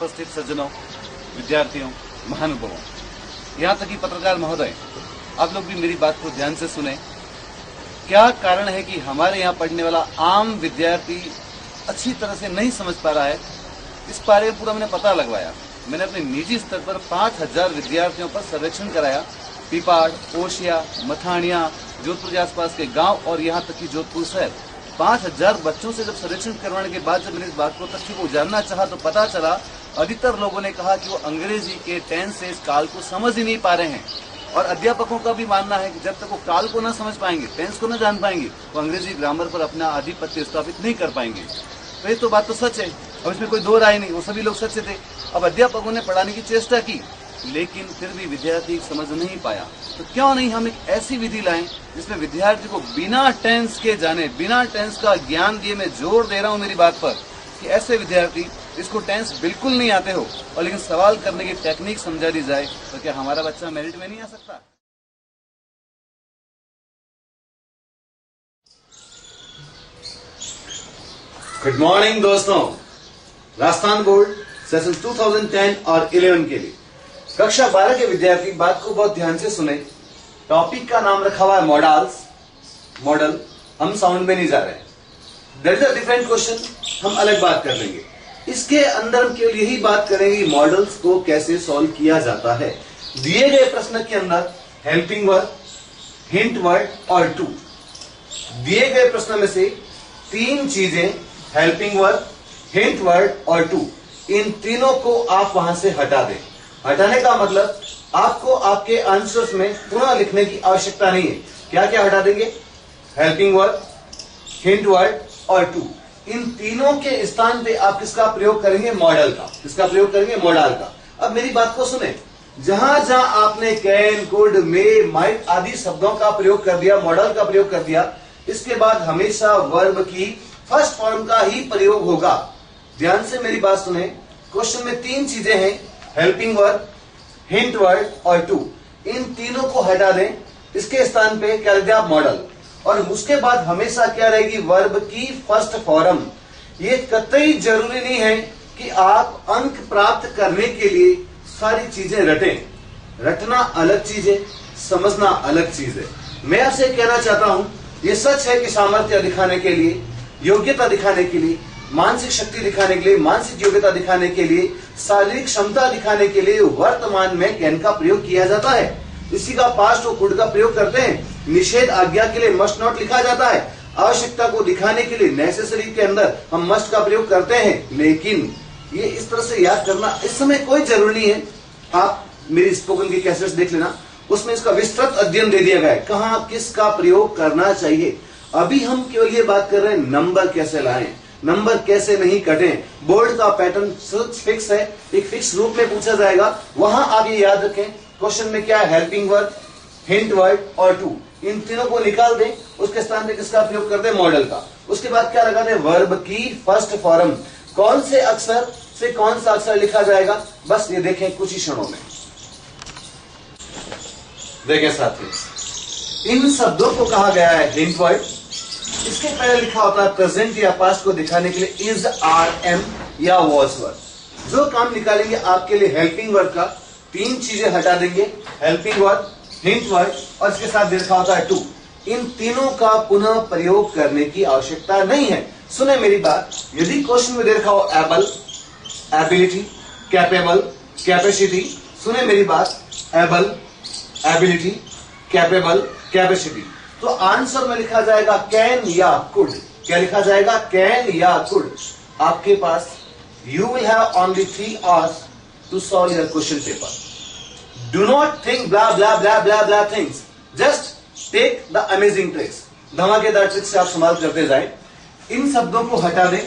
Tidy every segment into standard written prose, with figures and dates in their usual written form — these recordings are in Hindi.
उपस्थित सज्जनों, विद्यार्थियों, महानुभावों, यहाँ तक कि पत्रकार महोदय, आप लोग भी मेरी बात को ध्यान से सुने। क्या कारण है कि हमारे यहाँ पढ़ने वाला आम विद्यार्थी अच्छी तरह से नहीं समझ पा रहा है? इस बारे में पूरा मैंने पता लगवाया। मैंने अपने निजी स्तर पर 5000 विद्यार्थियों पर सर्वेक्षण कराया। पीपाड़, ओशिया, मथानिया, जोधपुर के आसपास के गांव और यहाँ तक कि जोधपुर शहर, 5000 बच्चों से जब सर्वेक्षण करवाने के बाद जब मैंने इस बात को तथ्य को जानना चाहा तो पता चला अधिकतर लोगों ने कहा कि वो अंग्रेजी के टेंस से इस काल को समझ ही नहीं पा रहे हैं। और अध्यापकों का भी मानना है कि जब तक वो काल को न समझ पाएंगे, टेंस को न जान पाएंगे, वो अंग्रेजी ग्रामर पर अपना आधिपत्य स्थापित नहीं कर पाएंगे। तो ये तो बात तो सच है, अब इसमें कोई दो राय नहीं, वो सभी लोग सच्चे थे। अब अध्यापकों ने पढ़ाने की चेष्टा की, लेकिन फिर भी विद्यार्थी समझ नहीं पाया। तो क्यों नहीं हम एक ऐसी विधि लाएं जिसमें विद्यार्थी को बिना टेंस के जाने, बिना टेंस का ज्ञान दिए, मैं जोर दे रहा हूं मेरी बात पर, कि ऐसे विद्यार्थी जिसको टेंस बिल्कुल नहीं आते हो और लेकिन सवाल करने की टेक्निक समझा दी जाए, तो क्या हमारा बच्चा मेरिट में नहीं आ सकता? गुड मॉर्निंग दोस्तों। राजस्थान बोर्ड सेशन 2010 और 11 के लिए कक्षा 12 के विद्यार्थी बात को बहुत ध्यान से सुने। टॉपिक का नाम रखा हुआ है मॉडल। हम साउंड में नहीं जा रहे हैं। That is a different question, हम अलग बात कर लेंगे। इसके अंदर हम केवल यही बात करेंगे मॉडल्स को कैसे सॉल्व किया जाता है। दिए गए प्रश्न के अंदर हेल्पिंग वर्ड, हिंट वर्ड और टू, दिए गए प्रश्न में से तीन चीजें, हेल्पिंग वर्ड, हिंट वर्ड और टू, इन तीनों को आप वहां से हटा दें। हटाने का मतलब आपको आपके आंसर्स में पुनः लिखने की आवश्यकता नहीं है। क्या क्या हटा देंगे? हेल्पिंग वर्ड, हिंट वर्ड और टू, इन तीनों के स्थान पे आप किसका प्रयोग करेंगे? मॉडल का। किसका प्रयोग करेंगे? मॉडल का। अब मेरी बात को सुने, जहां जहां आपने कैन, कुड, मे, माइट आदि शब्दों का प्रयोग कर दिया, मॉडल का प्रयोग कर दिया, इसके बाद हमेशा वर्ब की फर्स्ट फॉर्म का ही प्रयोग होगा। ध्यान से मेरी बात सुने। क्वेश्चन में तीन चीजें हैं, हेल्पिंग वर्ड, हिंट वर्ड और टू, इन तीनों को हटा दें। इसके स्थान पे क्या लिख दिया? मॉडल। और उसके बाद हमेशा क्या रहेगी? वर्ब की फर्स्ट फॉर्म। ये कतई जरूरी नहीं है कि आप अंक प्राप्त करने के लिए सारी चीजें रटें। रटना अलग चीज है, समझना अलग चीज है। मैं आपसे कहना चाहता हूं, ये सच है कि सामर्थ्य दिखाने के लिए, योग्यता दिखाने के लिए, मानसिक शक्ति दिखाने के लिए, मानसिक योग्यता दिखाने के लिए, शारीरिक क्षमता दिखाने के लिए वर्तमान में कैन का प्रयोग किया जाता है। इसी का पास्ट और कुड का प्रयोग करते हैं। निषेध आज्ञा के लिए मस्ट नॉट लिखा जाता है। आवश्यकता को दिखाने के लिए नेसेसरी के अंदर हम मस्ट का प्रयोग करते हैं। लेकिन ये इस तरह से याद करना इस समय कोई जरूरी नहीं है। आप मेरी स्पोकन की कैसेट्स देख लेना, उसमें इसका विस्तृत अध्ययन दे दिया गया है, कहां किसका प्रयोग करना चाहिए। अभी हम केवल ये बात कर रहे हैं नंबर कैसे लाएं, नंबर कैसे नहीं कटें। बोर्ड का पैटर्न फिक्स है, एक फिक्स रूप में पूछा जाएगा, वहां आप ये याद रखें। क्वेश्चन में क्या है? हेल्पिंग वर्ड, हिंट वर्ड और टू, इन तीनों को निकाल दें। उसके स्थान पे किसका प्रयोग कर दें? मॉडल का। उसके बाद क्या लगा दें? वर्ब की फर्स्ट फॉर्म। कौन से अक्षर से कौन सा अक्षर लिखा जाएगा, बस ये देखें कुछ ही क्षणों में। देखें साथियों, इन शब्दों को कहा गया है हिंट वर्ड। इसके पहले लिखा होता है प्रेजेंट या पास्ट को दिखाने के लिए इज, आर, एम या वॉज वर्ड। जो काम निकालेंगे आपके लिए हेल्पिंग वर्ड का, तीन चीजें हटा देंगे, हेल्पिंग वर्ड, हिंट वर्ड और इसके साथ लिखा होता है टू। इन तीनों का पुनः प्रयोग करने की आवश्यकता नहीं है। सुने मेरी बात, यदि क्वेश्चन में दे रखा हो एबल, एबिलिटी, कैपेबल, कैपेसिटी, सुने मेरी बात, एबल, एबिलिटी, कैपेबल, कैपेसिटी, तो आंसर में लिखा जाएगा कैन या कुड। क्या लिखा जाएगा? कैन या कुड। आपके पास you will have only 3 hours to solve your question paper. Do not think blah blah blah blah blah things. Just take the amazing tricks. धमाकेदार ट्रिक्स से आप संभाल करते जाएं। इन शब्दों को हटा दें,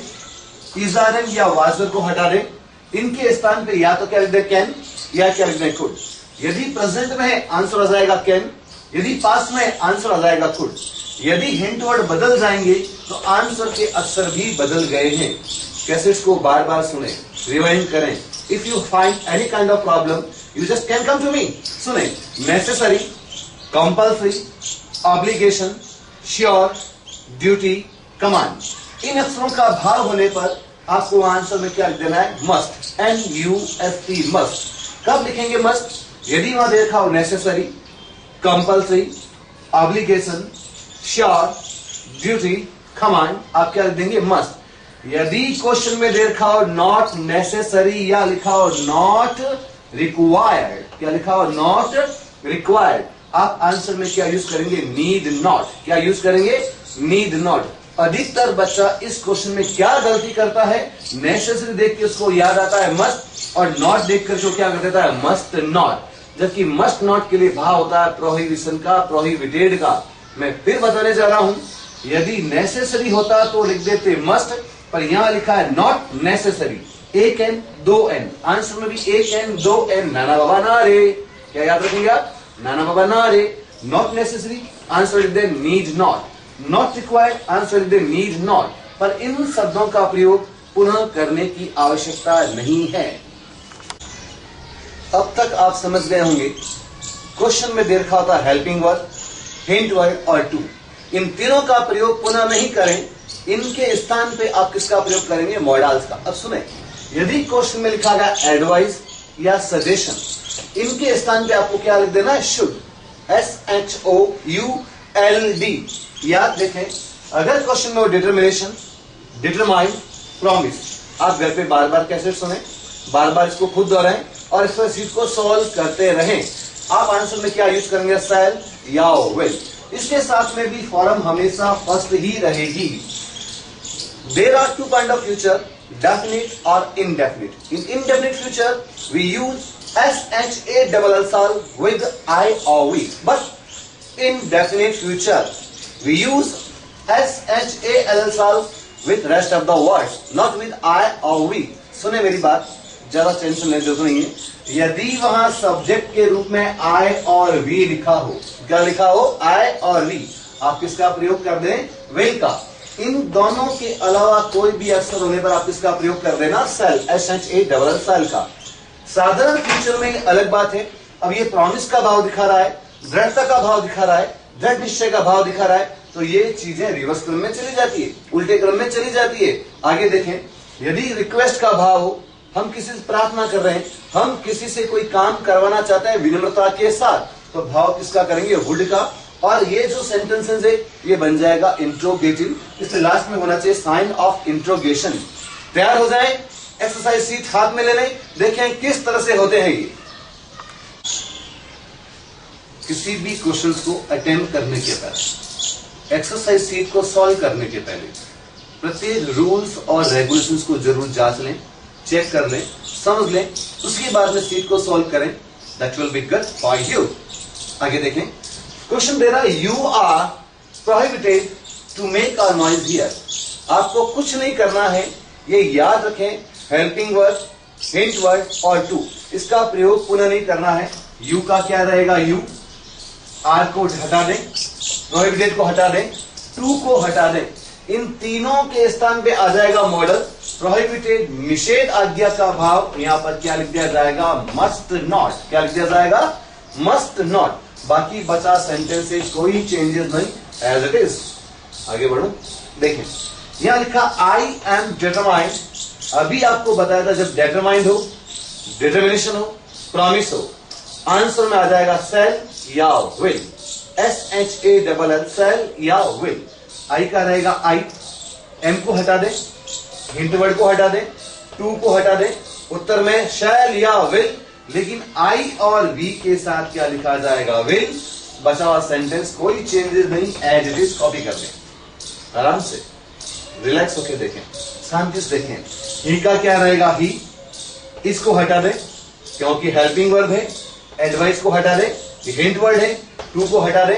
इजारन या वाजर को हटा दें। इनके स्थान पे या तो क्या लिख दें? कैन या क्या लिख दें? कुड। यदि प्रेजेंट में है आंसर आ जाएगा कैन, यदि पास्ट में आंसर आ जाएगा कुड। यदि हिंट वर्ड बदल जाएंगे तो आंसर के अक्षर भी बदल गए हैं। कैसेट्स को बार बार सुने, रिवाइंड करें। If you find any kind of problem, you just can come to me. सुने, necessary, compulsory, obligation, sure, duty, command, इन अक्षरों का भाव होने पर आपको आंसर में क्या लिख देना है? Must, MUST, must. कब लिखेंगे मस्ट? यदि वहां देखा हो necessary, compulsory, obligation, sure, duty, command, आप क्या लिख देंगे? मस्ट। यदि क्वेश्चन में देखा हो नॉट नेसेसरी या लिखा हो नॉट रिक्वायर्ड, क्या लिखा हो? नॉट रिक्वायर्ड, आप आंसर में क्या यूज करेंगे? Need not. क्या यूज करेंगे? Need not. अधिकतर बच्चा इस क्वेश्चन में क्या गलती करता है? नेसेसरी देख के उसको याद आता है मस्ट, और नॉट देख कर क्या कर देता है? Must not. जबकि मस्ट नॉट के लिए भाव होता है प्रोहिबिशन का, प्रोहिबिटेड का। मैं फिर बताने जा रहा हूं, यदि नेसेसरी होता तो लिख देते मस्ट, पर यहां लिखा है नॉट नेसेसरी। एक एन दो एन, आंसर में भी एक एन दो एन, नाना बाबा ना रे। क्या याद रखेंगे आप? नाना बाबा ना रे। नॉट नेसेसरी, आंसर लिख they need not. Not required, answer लिख दे नीड नॉट। पर इन शब्दों का प्रयोग पुनः करने की आवश्यकता नहीं है। अब तक आप समझ गए होंगे क्वेश्चन में दे रखा होता है हेल्पिंग वर्ब, हिंट वर्ड और टू। इन तीनों का प्रयोग पुनः नहीं करें, इनके स्थान पे आप किसका प्रयोग करेंगे? मॉडल्स का। अब सुने, यदि क्वेश्चन में लिखा गया एडवाइस या सजेशन, इनके स्थान पे आपको क्या लिख देना है? Should, SHOULD। याद देखें, अगर क्वेश्चन में हो डिटर्मिनेशन, डिटरमाइन, प्रॉमिस, आप घर पे बार बार कैसे सुने, बार बार इसको खुद दोहराएं और इस चीज को सॉल्व करते रहें। आप आंसर में क्या यूज करेंगे? शैल या विल। इसके साथ में भी फॉर्म हमेशा फर्स्ट ही रहेगी। There are two kind of future, definite और indefinite. In indefinite future we use SHALL with I or we, but in definite future we use SHALL with rest of the words, not with I or we. सुने मेरी बात, ज्यादा टेंशन लेने की जरूरत नहीं है। यदि वहां सब्जेक्ट के रूप में I और we लिखा हो, क्या लिखा हो? I और we, आप किसका प्रयोग कर दें? will का। इन दोनों के अलावा कोई भी अक्षर होने पर आप किसका प्रयोग कर देना? shall, SHALL का। साधारण फ्यूचर में अलग बात है। अब ये प्रॉमिस का भाव दिखा रहा है, दृढ़ता का भाव दिखा रहा है, दृढ़ निश्चय का भाव दिखा रहा है, तो ये चीजें रिवर्स क्रम में चली जाती है, उल्टे क्रम में चली जाती है। आगे देखें, यदि रिक्वेस्ट का भाव हो, हम किसी से प्रार्थना कर रहे हैं, हम किसी से कोई काम करवाना चाहते हैं विनम्रता के साथ, तो भाव किसका करेंगे? वुड का। और ये जो सेंटेंसेस है ये बन जाएगा इंट्रोगेटिव, इसलिए लास्ट में होना चाहिए साइन ऑफ इंट्रोगेशन। तैयार हो जाए, एक्सरसाइज सीट हाथ में ले लें, देखें किस तरह से होते हैं ये। किसी भी क्वेश्चंस को अटेम्प्ट करने के पहले, एक्सरसाइज सीट को सॉल्व करने के पहले प्रत्येक रूल्स और रेगुलेशंस को जरूर जांच लें, चेक कर लें, समझ लें, उसके बाद में सीट को सॉल्व करें। That will be good for you. आगे देखें, क्वेश्चन दे रहा है you are prohibited to make a noise here. आपको कुछ नहीं करना है, ये याद रखें, हेल्पिंग वर्ड, हिंट वर्ड और टू, इसका प्रयोग पुनः नहीं करना है। यू का क्या रहेगा? यू, आर को हटा दें, प्रोहिबिटेड को हटा दें, टू को हटा दें, इन तीनों के स्थान पे आ जाएगा मॉडल। प्रोहिबिटेड निषेध आज्ञा का भाव यहां पर क्या लिख दिया जाएगा? Must not. क्या लिख दिया जाएगा? Must not. बाकी बचा सेंटेंस से कोई चेंजेस नहीं, एज इट इज। आगे बढ़ो, देखें यहां लिखा आई एम डिटरमाइंड। अभी आपको बताया था जब डिटरमाइंड हो, डिटर्मिनेशन हो, प्रॉमिस हो, आंसर में आ जाएगा सेल या विल, SHALL, सेल या विल। आई का रहेगा आई, एम को हटा दे, हिंट वर्ड को हटा दे, टू को हटा दे, उत्तर में शैल या विल, लेकिन आई और वी के साथ क्या लिखा जाएगा? विल। बचा हुआ सेंटेंस कोई चेंजेस नहीं, एज इट इज कॉपी कर दें। आराम से रिलैक्स होके देखें, शांति से देखें। ही का क्या रहेगा? ही, इसको हटा दे क्योंकि हेल्पिंग वर्ब है, एडवाइस को हटा दे, हिंट वर्ड है, टू को हटा दे।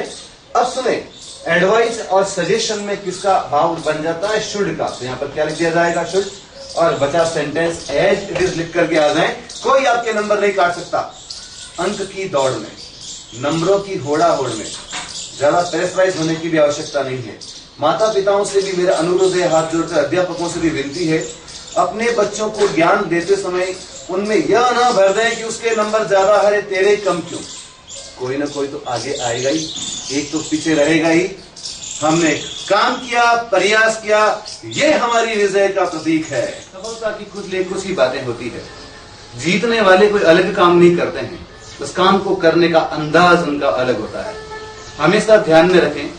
अब सुने, एडवाइस और सजेशन में किसका भाव बन जाता है? शुड का। तो यहां पर क्या लिख दिया जाएगा? शुड। और बचा सेंटेंस एज इट इज लिख करके आ जाए। कोई आपके नंबर नहीं काट सकता। अंक की दौड़ में, नंबरों की होड़ा होड़ में ज्यादा प्रेशराइज होने की भी आवश्यकता नहीं है। माता पिताओं से भी मेरा अनुरोध है, हाथ जोड़कर अध्यापकों से भी विनती है, अपने बच्चों को ज्ञान देते समय उनमें यह ना भर दें कि उसके नंबर ज्यादा है, तेरे कम क्यों। कोई ना कोई तो आगे आएगा ही, एक तो पीछे रहेगा ही। हमने काम किया, प्रयास किया, ये हमारी विजय का प्रतीक है। सफलता की कुछ ही बातें होती है। जीतने वाले कोई अलग काम नहीं करते हैं, उस काम को करने का अंदाज उनका अलग होता है। हमेशा ध्यान में रखें,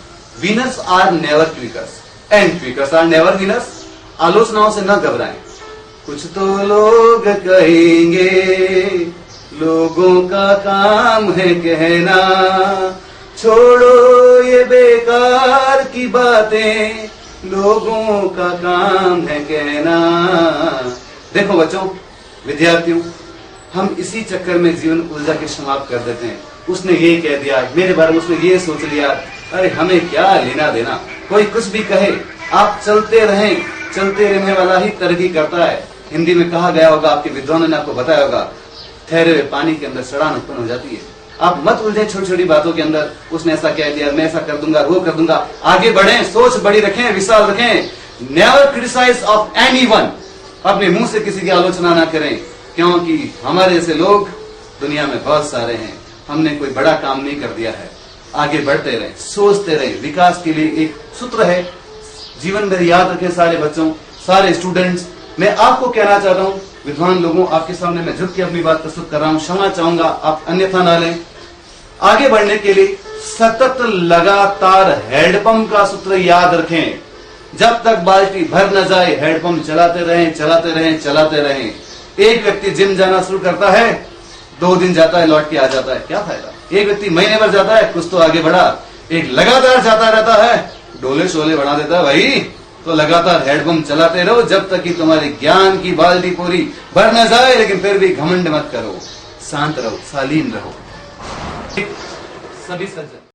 winners are never quitters and quitters are never winners. आलोचनाओं से न घबराएं। कुछ तो लोग कहेंगे, लोगों का काम है कहना, छोड़ो ये बेकार की बातें, लोगों का काम है कहना। देखो बच्चों, विद्यार्थियों, हम इसी चक्कर में जीवन उलझा के समाप्त कर देते हैं। उसने ये कह दिया, मेरे बारे में उसने ये सोच लिया, अरे हमें क्या लेना देना, कोई कुछ भी कहे, आप चलते रहें। चलते रहने वाला ही तरक्की करता है। हिंदी में कहा गया होगा, आपके विद्वानों ने आपको बताया होगा, ठहरे हुए पानी के अंदर सड़ान उत्पन्न हो जाती है। आप मत उलझे छोटी छोटी बातों के अंदर, उसने ऐसा कह दिया, मैं ऐसा कर दूंगा, वो कर दूंगा। आगे बढ़ें, सोच बड़ी रखें, विशाल रखें। Never criticise of anyone. अपने मुंह से किसी की आलोचना ना करें, क्योंकि हमारे जैसे लोग दुनिया में बहुत सारे हैं। हमने कोई बड़ा काम नहीं कर दिया है। आगे बढ़ते रहें, सोचते रहें। विकास के लिए एक सूत्र है, जीवन में याद रखें सारे बच्चों, सारे स्टूडेंट्स। मैं आपको कहना चाहता हूं, विद्वान लोगों, आपके सामने मैं झुक के अपनी बात प्रस्तुत कर रहा हूं, क्षमा चाहूंगा, आप अन्यथा ना लें। आगे बढ़ने के लिए सतत लगातार हैंडपंप का सूत्र याद रखें। जब तक बाल्टी भर न जाए, हैंडपंप चलाते रहें, चलाते रहें, चलाते रहें। एक व्यक्ति जिम जाना शुरू करता है, 2 दिन जाता है, लौट के आ जाता है, क्या फायदा। एक व्यक्ति महीने भर जाता है, कुछ तो आगे बढ़ा। एक लगातार जाता रहता है, डोले शोले बढ़ा देता है भाई। तो लगातार हेडपंप चलाते रहो जब तक कि तुम्हारी ज्ञान की बाल्टी पूरी भर न जाए। लेकिन फिर भी घमंड मत करो, शांत रहो, शालीन रहो। सभी सज्जन।